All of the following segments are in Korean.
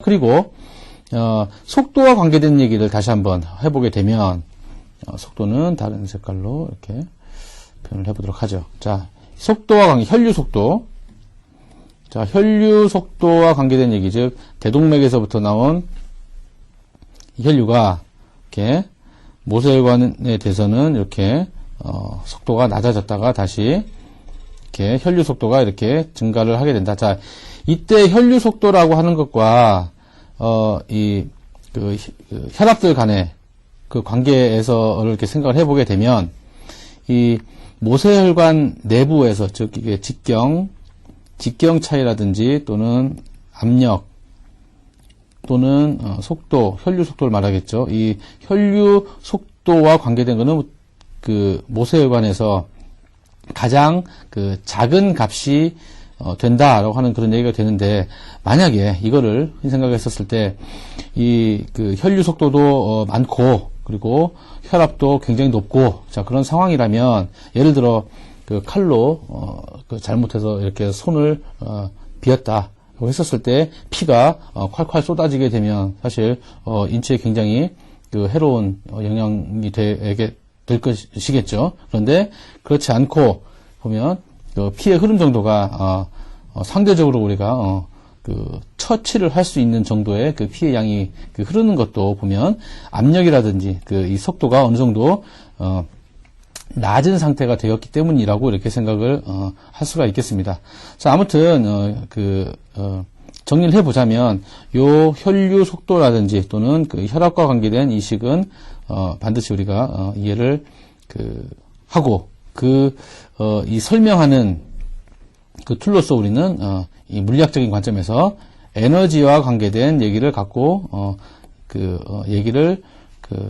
그리고 속도와 관계된 얘기를 다시 한번 해보게 되면 속도는 다른 색깔로 이렇게 표현을 해보도록 하죠. 자, 속도와 관계, 혈류 속도. 자, 혈류 속도와 관계된 얘기, 즉 대동맥에서부터 나온 혈류가 이렇게 모세혈관에 대해서는 이렇게 속도가 낮아졌다가 다시 이렇게 혈류 속도가 이렇게 증가를 하게 된다. 자, 이때 혈류 속도라고 하는 것과 혈압들 간의 그 관계에서 이렇게 생각을 해보게 되면 이 모세혈관 내부에서, 즉 이게 직경 차이라든지 또는 압력 또는 속도, 혈류 속도를 말하겠죠. 이 혈류 속도와 관계된 거는 그 모세혈관에서 가장 그 작은 값이 된다라고 하는 그런 얘기가 되는데, 만약에 이거를 생각했었을 때 이 그 혈류 속도도 많고 그리고 혈압도 굉장히 높고, 자, 그런 상황이라면 예를 들어 그 칼로 그 잘못해서 이렇게 손을 비었다고 했었을 때 피가 콸콸 쏟아지게 되면 사실 인체에 굉장히 그 해로운 영향이 되게 될 것이겠죠. 그런데 그렇지 않고 보면 그 피의 흐름 정도가 상대적으로 우리가 그 처치를 할 수 있는 정도의 그 피의 양이 그 흐르는 것도 보면 압력이라든지 그 이 속도가 어느 정도 낮은 상태가 되었기 때문이라고 이렇게 생각을 할 수가 있겠습니다. 자, 아무튼 정리를 해보자면 요 혈류 속도라든지 또는 그 혈압과 관계된 이 식은 반드시 우리가 이해를 하고 이 설명하는 그 툴로서 우리는 이 물리학적인 관점에서 에너지와 관계된 얘기를 갖고 얘기를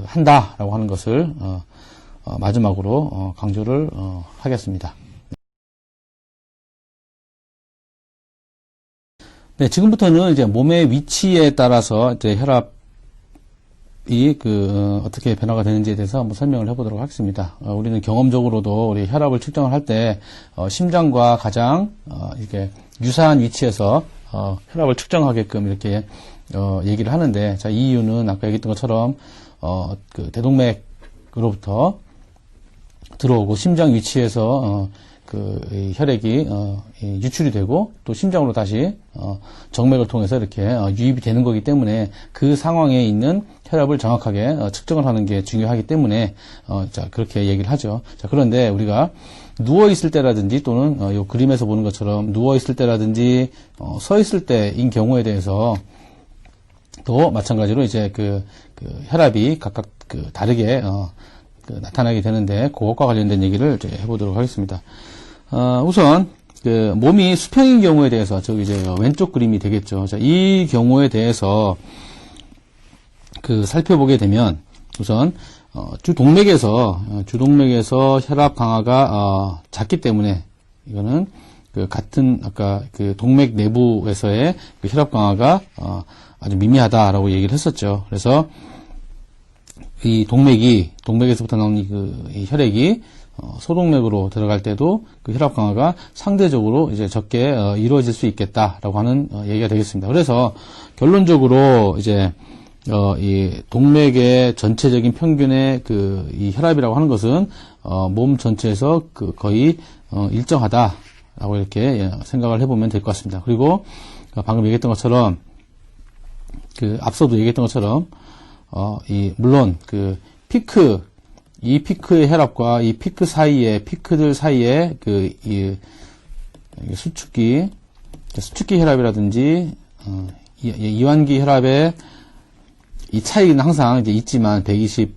한다라고 하는 것을 마지막으로 강조를 하겠습니다. 네, 지금부터는 이제 몸의 위치에 따라서 이제 혈압이 어떻게 변화가 되는지에 대해서 한번 설명을 해보도록 하겠습니다. 우리는 경험적으로도 우리 혈압을 측정을 할 때 심장과 가장 이렇게 유사한 위치에서 혈압을 측정하게끔 이렇게 얘기를 하는데, 자, 이 이유는 아까 얘기했던 것처럼 그 대동맥으로부터 들어오고 심장 위치에서 이 혈액이 유출이 되고 또 심장으로 다시 정맥을 통해서 이렇게 유입이 되는 거기 때문에 그 상황에 있는 혈압을 정확하게 측정을 하는 게 중요하기 때문에 자, 그렇게 얘기를 하죠. 자, 그런데 우리가 누워 있을 때라든지 또는 요 그림에서 보는 것처럼 누워 있을 때라든지 서 있을 때인 경우에 대해서 또 마찬가지로 이제 그 혈압이 각각 다르게 나타나게 되는데, 그것과 관련된 얘기를 이제 해보도록 하겠습니다. 우선 몸이 수평인 경우에 대해서 저기 이제 왼쪽 그림이 되겠죠. 자, 이 경우에 대해서 살펴보게 되면 우선 주동맥에서 혈압 강화가 작기 때문에 이거는 같은 아까 동맥 내부에서의 혈압 강화가 아주 미미하다라고 얘기를 했었죠. 그래서 이 동맥에서부터 나오는 이 혈액이 소동맥으로 들어갈 때도 그 혈압 강화가 상대적으로 이제 적게 이루어질 수 있겠다라고 하는 얘기가 되겠습니다. 그래서 결론적으로 이제 이 동맥의 전체적인 평균의 이 혈압이라고 하는 것은 몸 전체에서 거의 일정하다라고 이렇게 생각을 해보면 될 것 같습니다. 그리고 방금 얘기했던 것처럼 앞서도 얘기했던 것처럼 물론 이 피크의 혈압과 이 피크들 사이에 수축기 혈압이라든지 이완기 혈압의 이 차이는 항상 이제 있지만 120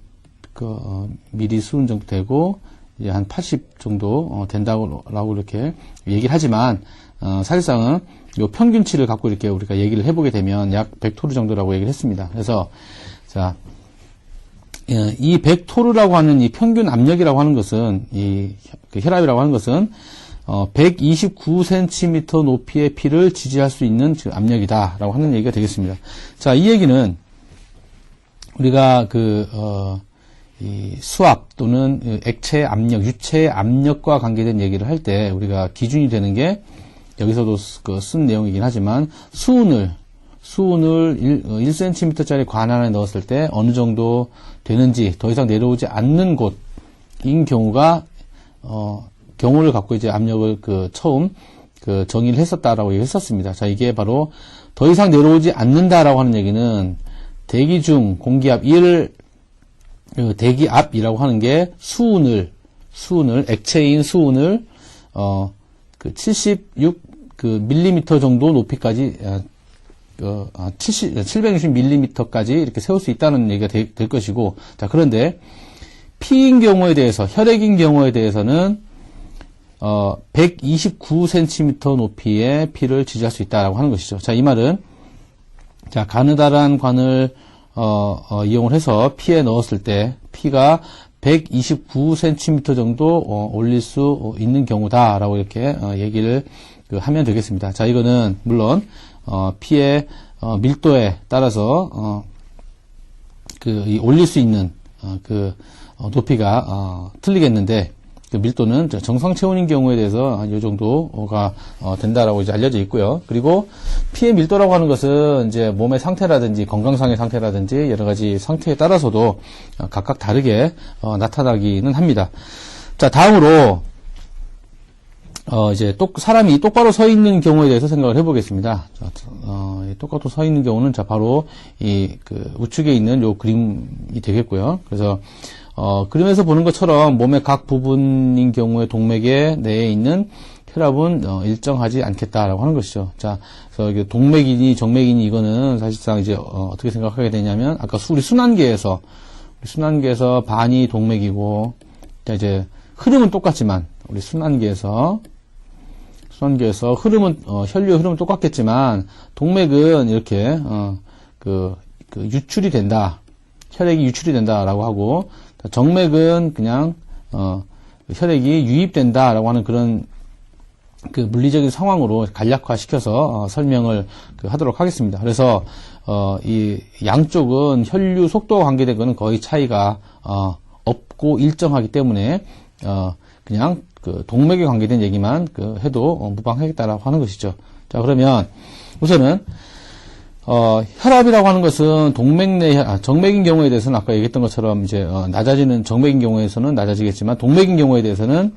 미리수는 정도 되고 이제 한 80 정도 된다고 이렇게 얘기를 하지만 사실상은 요 평균치를 갖고 이렇게 우리가 얘기를 해보게 되면 약 100토르 정도라고 얘기를 했습니다. 그래서 자, 이 100토르라고 하는 이 평균 압력이라고 하는 것은 혈압이라고 하는 것은 129cm 높이의 피를 지지할 수 있는 압력이다라고 하는 얘기가 되겠습니다. 자, 이 얘기는 우리가 이 수압 또는 액체 압력, 유체 압력과 관계된 얘기를 할 때 우리가 기준이 되는 게 여기서도 쓴 내용이긴 하지만 수은을 수은을 1cm짜리 관 안에 넣었을 때 어느 정도 되는지 더 이상 내려오지 않는 곳인 경우가 경우를 갖고 이제 압력을 처음 정의를 했었다라고 얘기했었습니다. 자, 이게 바로 더 이상 내려오지 않는다라고 하는 얘기는 대기 중 공기압 1, 대기압이라고 하는 게 수은을 액체인 수은을 76 밀리미터 정도 높이까지 760mm까지 이렇게 세울 수 있다는 얘기가 될 것이고, 자, 그런데 피인 경우에 대해서, 혈액인 경우에 대해서는 129cm 높이의 피를 지지할 수 있다라고 하는 것이죠. 자, 이 말은 자, 가느다란 관을 이용을 해서 피에 넣었을 때 피가 129cm 정도 올릴 수 있는 경우다라고 이렇게 얘기를 하면 되겠습니다. 자, 이거는 물론 피의 밀도에 따라서 올릴 수 있는 높이가 틀리겠는데, 그 밀도는 정상 체온인 경우에 대해서 이 정도가 된다라고 이제 알려져 있고요. 그리고 피의 밀도라고 하는 것은 이제 몸의 상태라든지 건강상의 상태라든지 여러 가지 상태에 따라서도 각각 다르게 나타나기는 합니다. 자, 다음으로 이제 사람이 똑바로 서 있는 경우에 대해서 생각을 해보겠습니다. 똑바로 서 있는 경우는 자, 바로 우측에 있는 요 그림이 되겠고요. 그래서 그림에서 보는 것처럼 몸의 각 부분인 경우에 동맥에 내에 있는 혈압은 일정하지 않겠다라고 하는 것이죠. 자, 그래서 이게 동맥이니 정맥이니 이거는 사실상 이제 어떻게 생각하게 되냐면 아까 우리 순환계에서 반이 동맥이고, 자, 이제 흐름은 똑같지만 우리 순환계에서 흐름은 혈류의 흐름은 똑같겠지만 동맥은 이렇게 유출이 된다. 혈액이 유출이 된다라고 하고, 정맥은 그냥 혈액이 유입된다라고 하는 그런 물리적인 상황으로 간략화시켜서 설명을 하도록 하겠습니다. 그래서 이 양쪽은 혈류 속도와 관계된 것은 거의 차이가 없고 일정하기 때문에 그냥 동맥에 관계된 얘기만 해도 무방하겠다라고 하는 것이죠. 자, 그러면 우선은 혈압이라고 하는 것은 정맥인 경우에 대해서는 아까 얘기했던 것처럼 이제 낮아지는, 정맥인 경우에서는 낮아지겠지만 동맥인 경우에 대해서는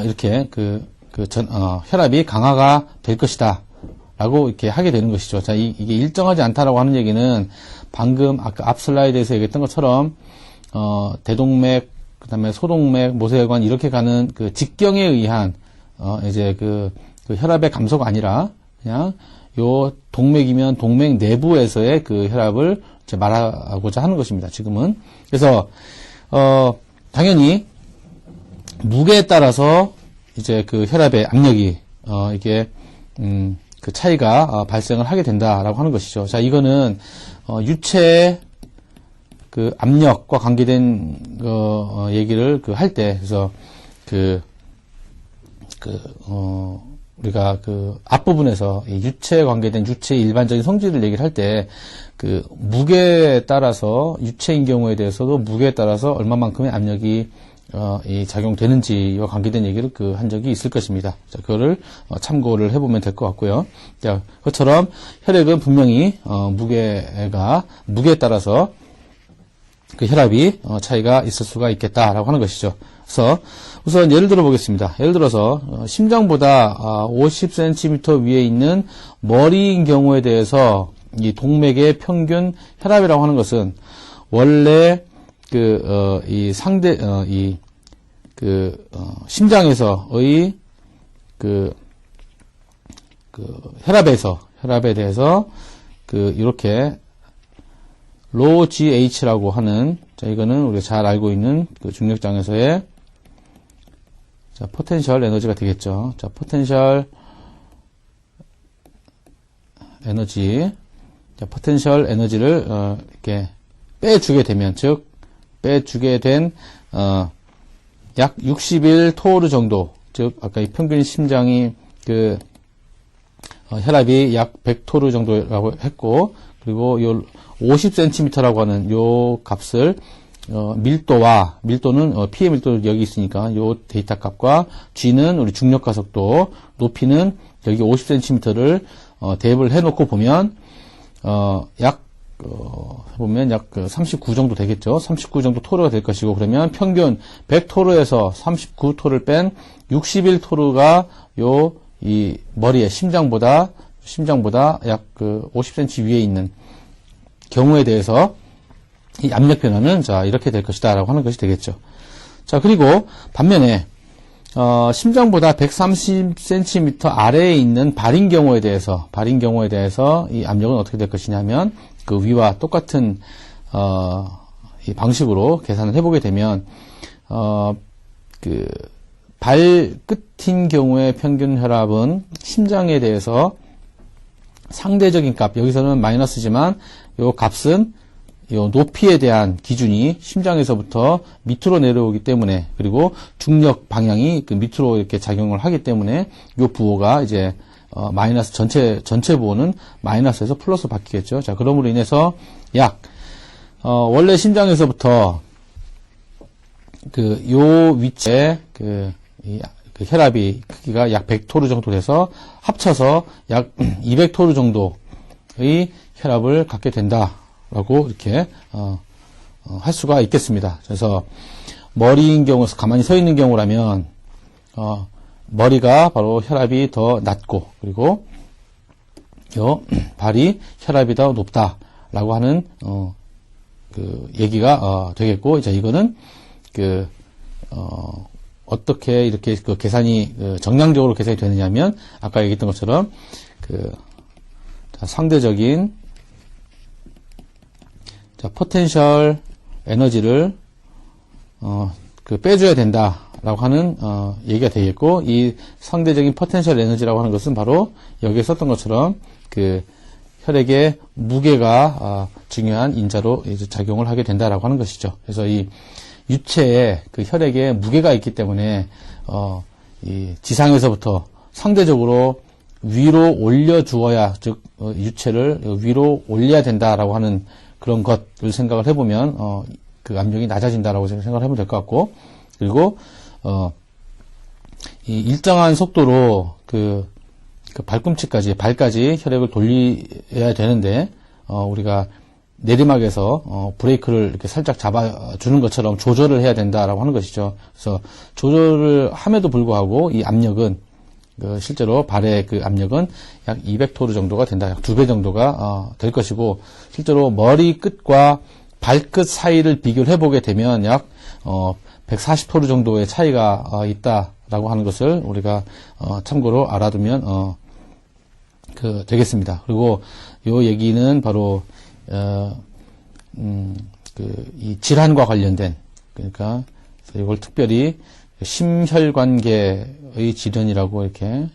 이렇게 혈압이 강화가 될 것이다 라고 이렇게 하게 되는 것이죠. 자, 이게 일정하지 않다라고 하는 얘기는 방금 아까 앞 슬라이드에서 얘기했던 것처럼 대동맥, 그 다음에 소동맥, 모세혈관 이렇게 가는 직경에 의한 이제 혈압의 감소가 아니라 그냥 요 동맥이면 동맥 내부에서의 혈압을 이제 말하고자 하는 것입니다. 지금은. 그래서 당연히 무게에 따라서 이제 혈압의 압력이 이게 차이가 발생을 하게 된다라고 하는 것이죠. 자, 이거는 유체의 압력과 관계된 얘기를 할 때, 그래서 우리가 앞부분에서 유체에 관계된 유체의 일반적인 성질을 얘기를 할 때 무게에 따라서 유체인 경우에 대해서도 무게에 따라서 얼마만큼의 압력이 작용되는지와 관계된 얘기를 한 적이 있을 것입니다. 자, 그거를 참고를 해보면 될 것 같고요. 자, 그것처럼 혈액은 분명히 무게에 따라서 혈압이 차이가 있을 수가 있겠다라고 하는 것이죠. 그래서 우선 예를 들어 보겠습니다. 예를 들어서 심장보다 50cm 위에 있는 머리인 경우에 대해서 이 동맥의 평균 혈압이라고 하는 것은 원래 심장에서의 혈압에 대해서 이렇게 low GH라고 하는, 자, 이거는 우리가 잘 알고 있는 중력장에서의 포텐셜 에너지가 되겠죠. 자, 포텐셜 에너지. 자, 포텐셜 에너지를 이렇게 빼주게 되면, 즉 빼주게 된 약 61토르 정도, 즉 아까 이 평균 심장이 혈압이 약 100토르 정도라고 했고, 그리고 요 50cm라고 하는 요 값을 밀도는 피의 밀도는 여기 있으니까 요 데이터 값과 G는 우리 중력 가속도, 높이는 여기 50cm를 대입을 해놓고 보면, 보면 약 39 정도 되겠죠. 39 정도 토르가 될 것이고, 그러면 평균 100토르에서 39토르를 뺀 61토르가 이 머리에 심장보다 약 50cm 위에 있는 경우에 대해서 이 압력 변화는 자, 이렇게 될 것이다 라고 하는 것이 되겠죠. 자, 그리고 반면에 심장보다 130cm 아래에 있는 발인 경우에 대해서 이 압력은 어떻게 될 것이냐면 그 위와 똑같은 이 방식으로 계산을 해보게 되면 그 발끝인 경우의 평균 혈압은 심장에 대해서 상대적인 값, 여기서는 마이너스지만 요 값은 요 높이에 대한 기준이 심장에서부터 밑으로 내려오기 때문에, 그리고 중력 방향이 그 밑으로 이렇게 작용을 하기 때문에 요 부호가 이제 마이너스, 전체 부호는 마이너스에서 플러스 바뀌겠죠. 자, 그럼으로 인해서 원래 심장에서부터 요 위치에 그 혈압이 크기가 약 100토르 정도 돼서 합쳐서 약 200토르 정도의 혈압을 갖게 된다라고 이렇게 할 수가 있겠습니다. 그래서 머리인 경우, 가만히 서 있는 경우라면 머리가 바로 혈압이 더 낮고, 그리고 발이 혈압이 더 높다라고 하는 그 얘기가 되겠고, 이제 이거는 어떻게 이렇게 그 계산이 정량적으로 계산이 되느냐면 아까 얘기했던 것처럼 상대적인 포텐셜 에너지를 빼줘야 된다라고 하는 얘기가 되겠고, 이 상대적인 포텐셜 에너지라고 하는 것은 바로 여기에 썼던 것처럼 혈액의 무게가 중요한 인자로 이제 작용을 하게 된다라고 하는 것이죠. 그래서 이 유체에 혈액에 무게가 있기 때문에 이 지상에서부터 상대적으로 위로 올려주어야, 즉 유체를 위로 올려야 된다라고 하는 그런 것을 생각을 해보면 그 압력이 낮아진다라고 생각을 해보면 될 것 같고, 그리고 이 일정한 속도로 발까지 혈액을 돌려야 되는데 우리가 내리막에서 브레이크를 이렇게 살짝 잡아주는 것처럼 조절을 해야 된다라고 하는 것이죠. 그래서 조절을 함에도 불구하고 이 압력은 실제로 발의 그 압력은 약 200토르 정도가 된다. 약 2배 정도가 될 것이고, 실제로 머리 끝과 발끝 사이를 비교를 해보게 되면 약 140토르 정도의 차이가 있다라고 하는 것을 우리가 참고로 알아두면 되겠습니다. 그리고 요 얘기는 바로 이 질환과 관련된, 그러니까 이걸 특별히 심혈관계의 질환이라고 이렇게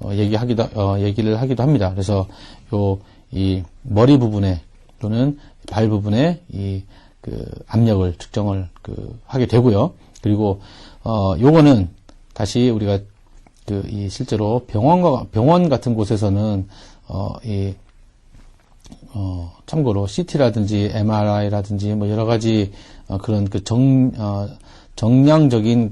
얘기를 하기도 합니다. 그래서 이 머리 부분에 또는 발 부분에 압력을 측정을 하게 되고요. 그리고 요거는 다시 우리가 실제로 병원 같은 곳에서는 참고로 CT라든지 MRI라든지 뭐 여러 가지 그런 정량적인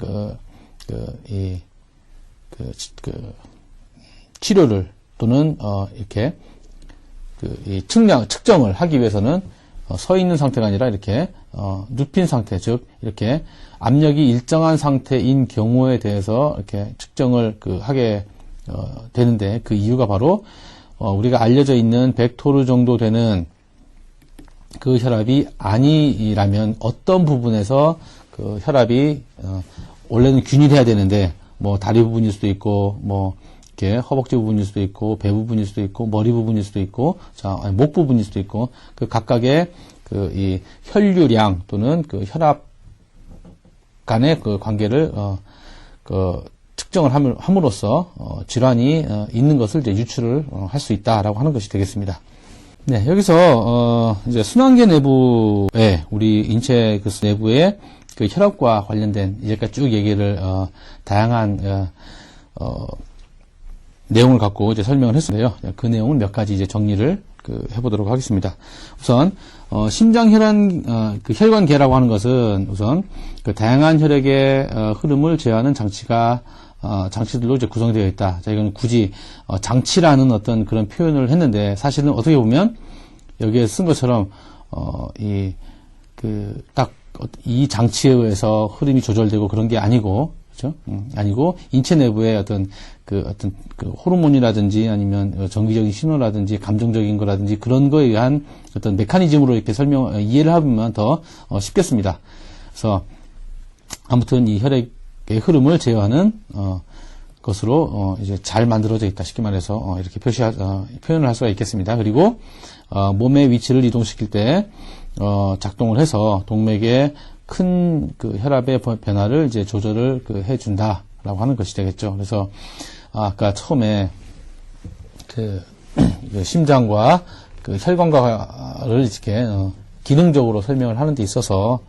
치료를 또는 이렇게 이 측정을 하기 위해서는 서 있는 상태가 아니라 이렇게 눕힌 상태, 즉 이렇게 압력이 일정한 상태인 경우에 대해서 이렇게 측정을 하게 되는데, 그 이유가 바로 우리가 알려져 있는 100토르 정도 되는 그 혈압이 아니라면 어떤 부분에서 그 혈압이 원래는 균일해야 되는데, 뭐 다리 부분일 수도 있고, 뭐 이렇게 허벅지 부분일 수도 있고, 배 부분일 수도 있고, 머리 부분일 수도 있고, 목 부분일 수도 있고, 그 각각의 이 혈류량 또는 그 혈압 간의 그 관계를 측정을 함으로써 질환이 있는 것을 이제 유추를 할 수 있다라고 하는 것이 되겠습니다. 네, 여기서 이제 순환계 내부에, 우리 인체 내부에 그 혈압과 관련된 이제까지 쭉 얘기를 다양한 내용을 갖고 이제 설명을 했는데요. 그 내용을 몇 가지 이제 정리를 해보도록 하겠습니다. 우선 심장 혈관계라고 하는 것은 우선 그 다양한 혈액의 흐름을 제어하는 장치가 장치들로 이제 구성되어 있다. 자, 이건 굳이 장치라는 어떤 그런 표현을 했는데 사실은 어떻게 보면 여기에 쓴 것처럼 딱 이 장치에 의해서 흐름이 조절되고 그런 게 아니고, 그죠? 아니고 인체 내부의 어떤 호르몬이라든지 아니면 정기적인 신호라든지 감정적인 거라든지 그런 거에 의한 어떤 메커니즘으로 이렇게 이해를 하면 더 쉽겠습니다. 그래서 아무튼 이 혈액의 흐름을 제어하는 것으로 이제 잘 만들어져 있다. 쉽게 말해서 이렇게 표현을 할 수가 있겠습니다. 그리고 몸의 위치를 이동시킬 때 작동을 해서 동맥의 큰 그 혈압의 변화를 이제 조절을 해준다라고 하는 것이 되겠죠. 그래서 아까 처음에 그 심장과 그 혈관과를 이렇게 기능적으로 설명을 하는 데 있어서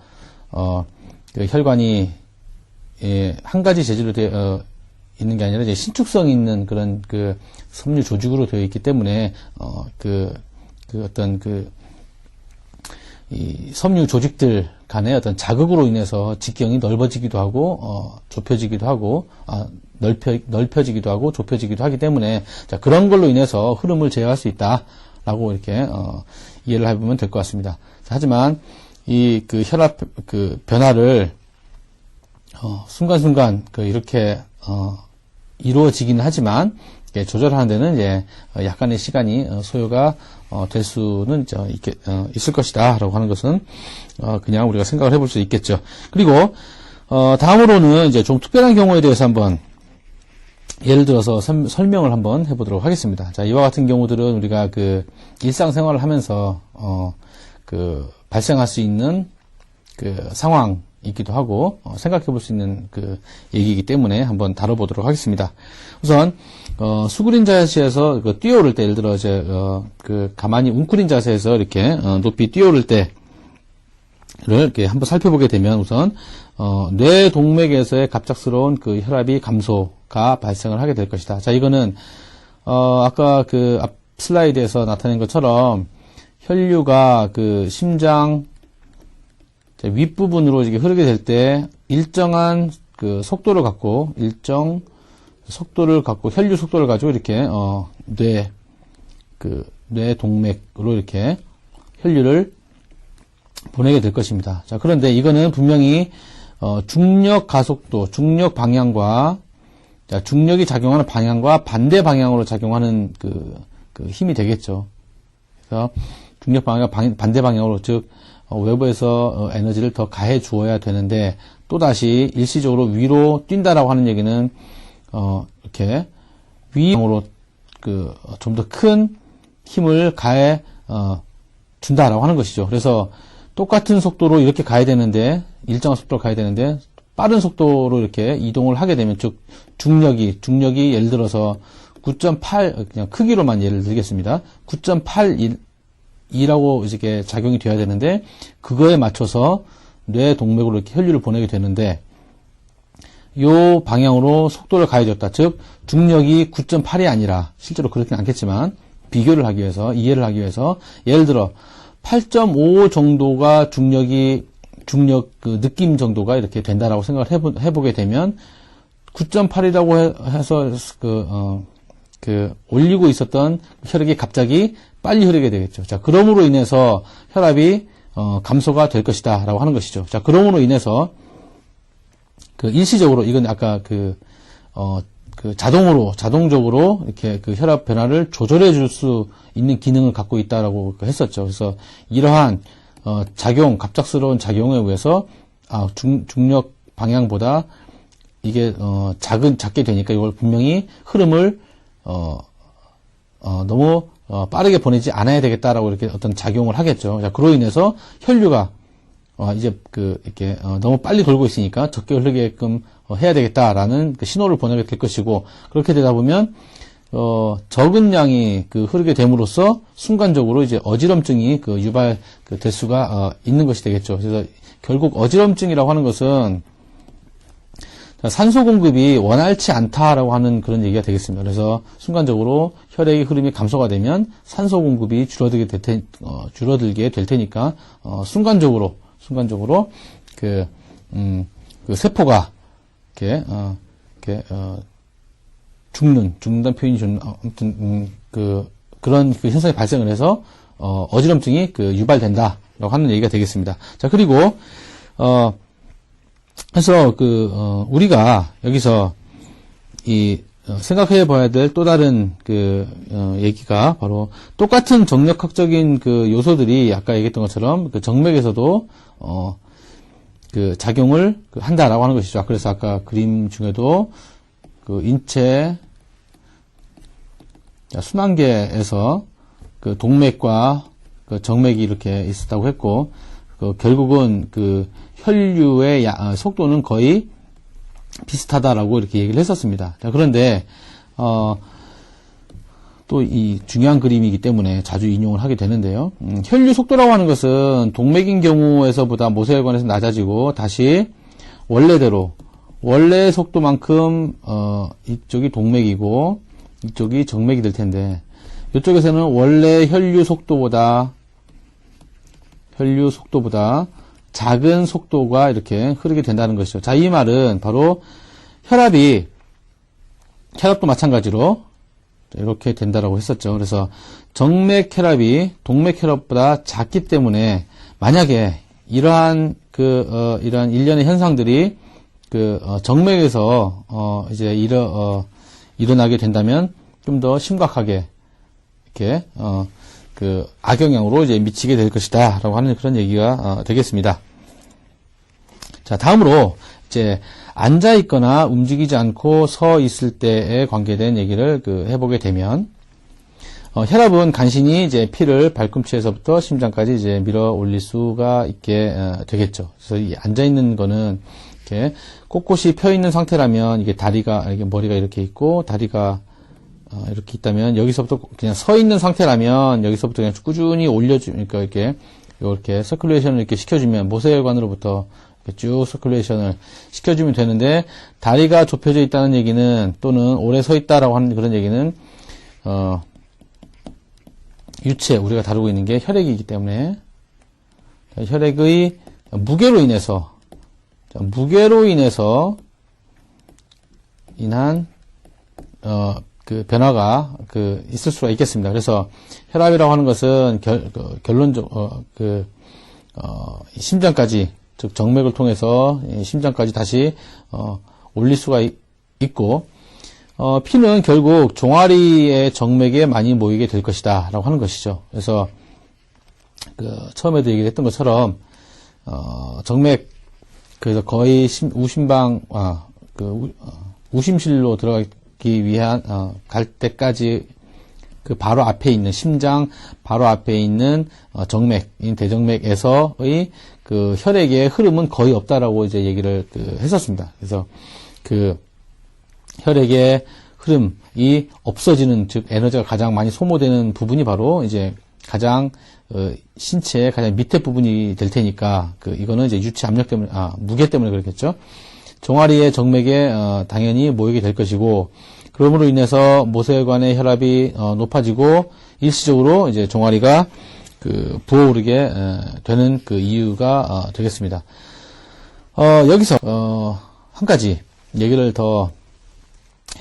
그 혈관이 한 가지 재질로 되어 있는 게 아니라 이제 신축성 있는 그런 그 섬유 조직으로 되어 있기 때문에 이 섬유 조직들 간의 어떤 자극으로 인해서 직경이 넓어지기도 하고 좁혀지기도 하고 넓혀지기도 하고 좁혀지기도 하기 때문에 자, 그런 걸로 인해서 흐름을 제어할 수 있다라고 이렇게 이해를 해보면 될 것 같습니다. 자, 하지만 이 그 혈압 그 변화를 순간순간 이렇게 이루어지기는 하지만 조절하는 데는 이제 약간의 시간이 소요가 될 수는 있을 것이다라고 하는 것은 그냥 우리가 생각을 해볼 수 있겠죠. 그리고 다음으로는 이제 좀 특별한 경우에 대해서 한번 예를 들어서 설명을 한번 해보도록 하겠습니다. 자, 이와 같은 경우들은 우리가 그 일상생활을 하면서 발생할 수 있는 그 상황이기도 하고 생각해 볼 수 있는 그 얘기이기 때문에 한번 다뤄보도록 하겠습니다. 우선 수그린 자세에서 뛰어오를 때 예를 들어 이제 가만히 웅크린 자세에서 이렇게 높이 뛰어오를 때를 이렇게 한번 살펴보게 되면 우선 뇌 동맥에서의 갑작스러운 그 혈압이 감소가 발생을 하게 될 것이다. 자, 이거는 아까 그 앞 슬라이드에서 나타낸 것처럼 혈류가 그 심장 윗부분으로 이렇게 흐르게 될 때 일정한 그 속도를 갖고 혈류 속도를 가지고 이렇게 뇌 동맥으로 이렇게 혈류를 보내게 될 것입니다. 자, 그런데 이거는 분명히 중력 가속도, 중력 방향과 중력이 작용하는 방향과 반대 방향으로 작용하는 그 힘이 되겠죠. 그래서 중력 방향과 반대 방향으로 즉 외부에서 에너지를 더 가해 주어야 되는데 또다시 일시적으로 위로 뛴다라고 하는 얘기는 이렇게 위로 좀 더 큰 힘을 가해 준다라고 하는 것이죠. 그래서 똑같은 속도로 이렇게 가야 되는데 일정한 속도로 가야 되는데 빠른 속도로 이렇게 이동을 하게 되면 즉 중력이 예를 들어서 9.8 그냥 크기로만 예를 들겠습니다. 9.8이라고 이렇게 작용이 되어야 되는데 그거에 맞춰서 뇌 동맥으로 이렇게 혈류를 보내게 되는데 요 방향으로 속도를 가해줬다. 즉 중력이 9.8이 아니라 실제로 그렇지는 않겠지만 비교를 하기 위해서 이해를 하기 위해서 예를 들어 8.5 정도가 중력 그 느낌 정도가 이렇게 된다라고 생각을 해보게 되면 9.8이라고 해서 올리고 있었던 혈액이 갑자기 빨리 흐르게 되겠죠. 자, 그럼으로 인해서 혈압이 감소가 될 것이다라고 하는 것이죠. 자, 그럼으로 인해서 일시적으로 이건 아까 자동적으로 이렇게 혈압 변화를 조절해 줄 수 있는 기능을 갖고 있다라고 했었죠. 그래서 이러한 갑작스러운 작용에 의해서 중력 방향보다 이게 작게 되니까 이걸 분명히 흐름을 너무 빠르게 보내지 않아야 되겠다라고 이렇게 어떤 작용을 하겠죠. 자, 그로 인해서 혈류가 이제 이렇게 너무 빨리 돌고 있으니까 적게 흐르게끔 해야 되겠다라는 신호를 보내게 될 것이고 그렇게 되다 보면 적은 양이 흐르게 됨으로써 순간적으로 이제 어지럼증이 될 수가 있는 것이 되겠죠. 그래서 결국 어지럼증이라고 하는 것은 산소 공급이 원활치 않다라고 하는 그런 얘기가 되겠습니다. 그래서 순간적으로 혈액의 흐름이 감소가 되면 산소 공급이 줄어들게 될 테니까 순간적으로 세포가 이렇게 이렇게, 죽는다는 표현이 좀, 아무튼, 그런 그 현상이 발생을 해서, 어지럼증이 유발된다라고 하는 얘기가 되겠습니다. 자, 그리고, 그래서 우리가 여기서 생각해 봐야 될 또 다른 얘기가 바로 똑같은 정력학적인 요소들이 아까 얘기했던 것처럼 정맥에서도 작용을 한다라고 하는 것이죠. 그래서 아까 그림 중에도 인체 순환계에서 동맥과 정맥이 이렇게 있었다고 했고, 결국은 혈류의 속도는 거의 비슷하다라고 이렇게 얘기를 했었습니다. 자, 그런데 또 이 중요한 그림이기 때문에 자주 인용을 하게 되는데요. 혈류 속도라고 하는 것은 동맥인 경우에서보다 모세혈관에서 낮아지고 다시 원래대로 원래 속도만큼 이쪽이 동맥이고 이쪽이 정맥이 될 텐데, 이쪽에서는 원래 혈류 속도보다 작은 속도가 이렇게 흐르게 된다는 것이죠. 자, 이 말은 바로 혈압도 마찬가지로 이렇게 된다라고 했었죠. 그래서 정맥 혈압이 동맥 혈압보다 작기 때문에 만약에 이러한 이러한 일련의 현상들이 정맥에서 이제 일어나게 된다면 좀 더 심각하게 이렇게 악영향으로 이제 미치게 될 것이다라고 하는 그런 얘기가 되겠습니다. 자, 다음으로 이제 앉아 있거나 움직이지 않고 서 있을 때에 관계된 얘기를 해보게 되면, 혈압은 간신히 이제 피를 발꿈치에서부터 심장까지 이제 밀어 올릴 수가 있게 되겠죠. 그래서 이 앉아 있는 거는 이렇게 꼿꼿이 펴 있는 상태라면 이게 이게 머리가 이렇게 있고 다리가 이렇게 있다면, 여기서부터 그냥 서 있는 상태라면 여기서부터 그냥 꾸준히 올려주니까 이렇게 서큘레이션을 이렇게 시켜주면, 모세혈관으로부터 이렇게 쭉 서큘레이션을 시켜주면 되는데, 다리가 좁혀져 있다는 얘기는, 또는 오래 서 있다라고 하는 그런 얘기는 유체, 우리가 다루고 있는 게 혈액이기 때문에 혈액의 무게로 인한 변화가 있을 수가 있겠습니다. 그래서 혈압이라고 하는 것은 결론적 심장까지, 즉 정맥을 통해서 심장까지 다시 올릴 수가 있고, 피는 결국 종아리의 정맥에 많이 모이게 될 것이다라고 하는 것이죠. 그래서 처음에도 얘기했던 것처럼 정맥, 그래서 거의 우심실로 들어가기 위한 갈 때까지 바로 앞에 있는, 심장 바로 앞에 있는 정맥인 대정맥에서의 혈액의 흐름은 거의 없다라고 이제 얘기를 했었습니다. 그래서 혈액의 흐름이 없어지는, 즉 에너지가 가장 많이 소모되는 부분이 바로 이제 가장 신체의 가장 밑에 부분이 될 테니까, 이거는 이제 유체 압력 때문에, 무게 때문에 그렇겠죠. 종아리의 정맥에 당연히 모이게 될 것이고, 그러므로 인해서 모세혈관의 혈압이 높아지고 일시적으로 이제 종아리가 부어오르게 되는 이유가 되겠습니다. 여기서 한 가지 얘기를 더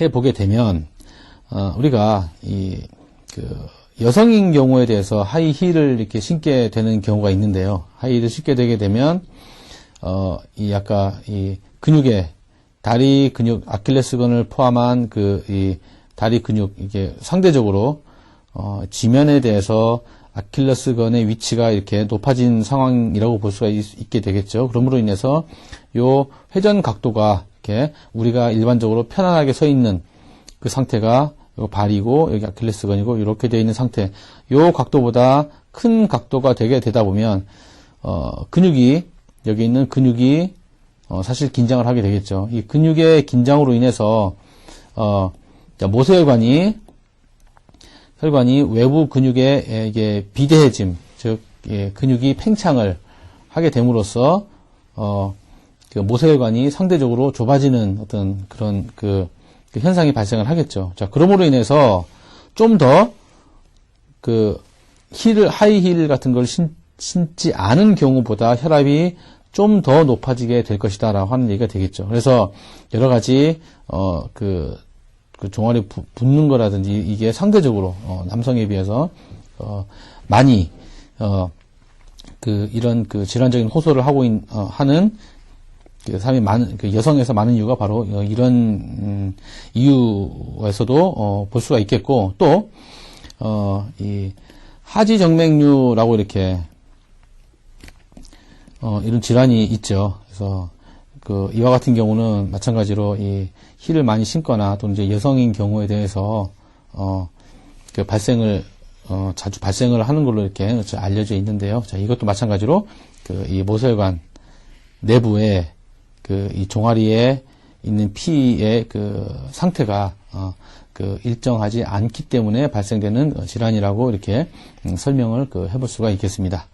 해보게 되면, 우리가 여성인 경우에 대해서 하이힐을 이렇게 신게 되는 경우가 있는데요. 하이힐을 신게 되게 되면 아까 근육의 다리 근육, 아킬레스건을 포함한 이 다리 근육, 이게 상대적으로 지면에 대해서 아킬레스건의 위치가 이렇게 높아진 상황이라고 볼 수가 있게 되겠죠. 그러므로 인해서 요 회전 각도가 이렇게 우리가 일반적으로 편안하게 서 있는 그 상태가 요 발이고 여기 아킬레스건이고 이렇게 되어 있는 상태, 요 각도보다 큰 각도가 되게 되다 보면 여기 있는 근육이 사실 긴장을 하게 되겠죠. 이 근육의 긴장으로 인해서 모세혈관이 외부 근육의 이게 비대해짐, 즉 근육이 팽창을 하게 됨으로써 모세혈관이 상대적으로 좁아지는 어떤 그런 현상이 발생을 하겠죠. 자, 그러므로 인해서 좀 더 하이힐 같은 걸 신지 않은 경우보다 혈압이 좀 더 높아지게 될 것이다라고 하는 얘기가 되겠죠. 그래서 여러 가지 그 종아리 붓는 거라든지 이게 상대적으로 남성에 비해서 많이 이런 질환적인 호소를 하고 하는 그 사람이 많은 여성에서 많은 이유가 바로 이런 이유에서도 볼 수가 있겠고, 또 이 하지정맥류라고 이렇게 이런 질환이 있죠. 그래서 이와 같은 경우는 마찬가지로 이 힐을 많이 신거나 또는 이제 여성인 경우에 대해서 자주 발생을 하는 걸로 이렇게 알려져 있는데요. 자, 이것도 마찬가지로 이 모세혈관 내부에 이 종아리에 있는 피의 상태가 일정하지 않기 때문에 발생되는 질환이라고 이렇게 설명을 해볼 수가 있겠습니다.